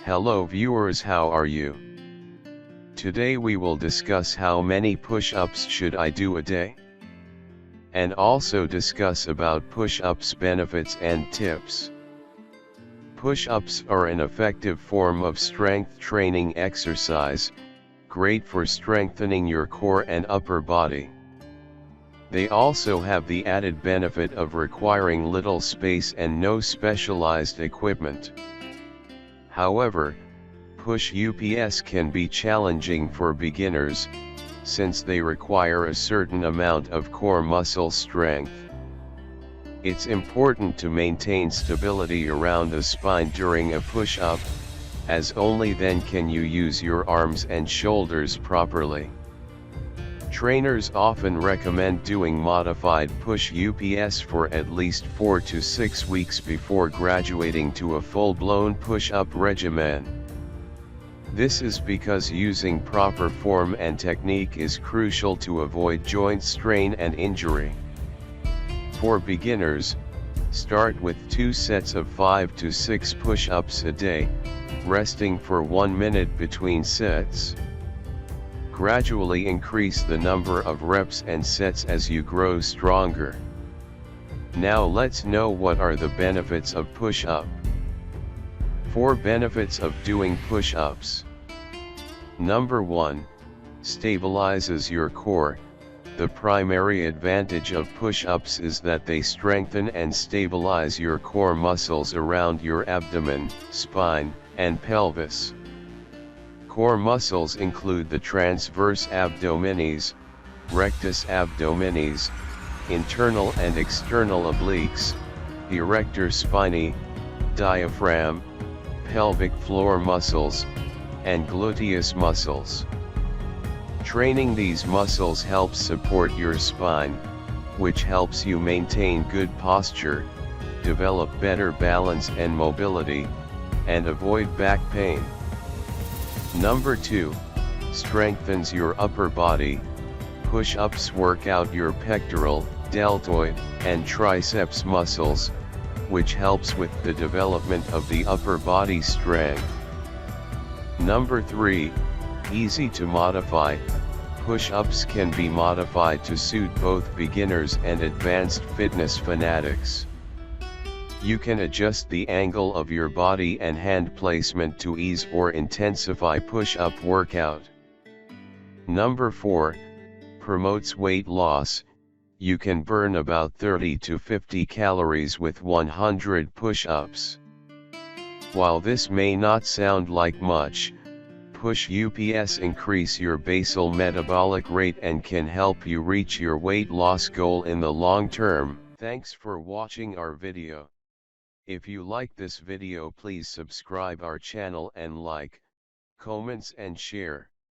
Hello viewers, how are you? Today we will discuss how many push-ups should I do a day? And also discuss about push-ups benefits and tips. Push-ups are an effective form of strength training exercise, great for strengthening your core and upper body. They also have the added benefit of requiring little space and no specialized equipment. However, push-ups can be challenging for beginners, since they require a certain amount of core muscle strength. It's important to maintain stability around the spine during a push-up, as only then can you use your arms and shoulders properly. Trainers often recommend doing modified push-ups for at least 4 to 6 weeks before graduating to a full-blown push-up regimen. This is because using proper form and technique is crucial to avoid joint strain and injury. For beginners, start with 2 sets of 5 to 6 push-ups a day, resting for 1 minute between sets. Gradually increase the number of reps and sets as you grow stronger. Now let's know what are the benefits of push-up. 4 benefits of doing push-ups. Number 1, stabilizes your core. The primary advantage of push-ups is that they strengthen and stabilize your core muscles around your abdomen, spine, and pelvis. Core muscles include the transverse abdominis, rectus abdominis, internal and external obliques, erector spinae, diaphragm, pelvic floor muscles, and gluteus muscles. Training these muscles helps support your spine, which helps you maintain good posture, develop better balance and mobility, and avoid back pain. Number 2, strengthens your upper body. Push-ups work out your pectoral, deltoid, and triceps muscles, which helps with the development of the upper body strength. Number 3, easy to modify. Push-ups can be modified to suit both beginners and advanced fitness fanatics. You can adjust the angle of your body and hand placement to ease or intensify push-up workout. Number 4, promotes weight loss. You can burn about 30 to 50 calories with 100 push-ups. While this may not sound like much, push-ups increase your basal metabolic rate and can help you reach your weight loss goal in the long term. Thanks for watching our video. If you like this video, please subscribe our channel and like, comments and share.